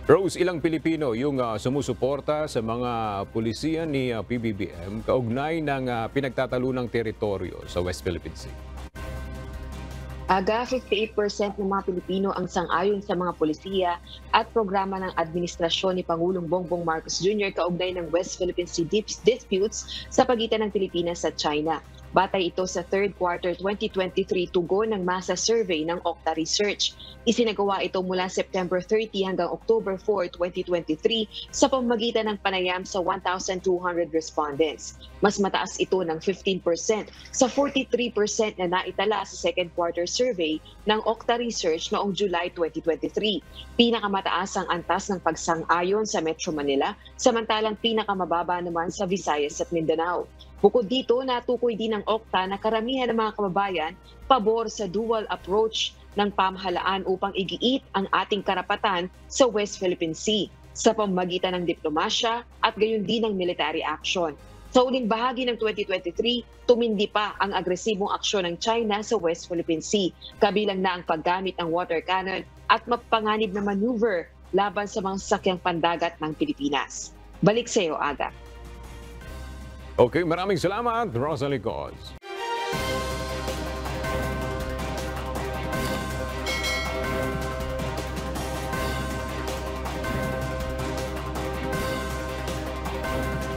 Rose, ilang Pilipino yung sumusuporta sa mga pulisiya ni PBBM kaugnay ng pinagtatalunang teritoryo sa West Philippine Sea? 58% ng mga Pilipino ang sang-ayon sa mga polisiya at programa ng administrasyon ni Pangulong Bongbong Marcos Jr. kaugnay ng West Philippine Sea disputes sa pagitan ng Pilipinas at China. Batay ito sa third quarter 2023 tugon ng masa survey ng Okta Research. Isinagawa ito mula September 30 hanggang October 4, 2023 sa pamamagitan ng panayam sa 1,200 respondents. Mas mataas ito ng 15% sa 43% na naitala sa second quarter survey ng Okta Research noong July 2023. Pinakamataas ang antas ng pagsang-ayon sa Metro Manila, samantalang pinakamababa naman sa Visayas at Mindanao. Bukod dito, natukoy din ng Okta na karamihan ng mga kababayan pabor sa dual approach ng pamahalaan upang igiit ang ating karapatan sa West Philippine Sea sa pamamagitan ng diplomasya at gayon din ng military action. Sa uling bahagi ng 2023, tumindi pa ang agresibong aksyon ng China sa West Philippine Sea, kabilang na ang paggamit ng water cannon at mapanganib na maneuver laban sa mga sasakyang pandagat ng Pilipinas. Balik sa iyo, Aga. Okay, maraming salamat, Rosalie Cos.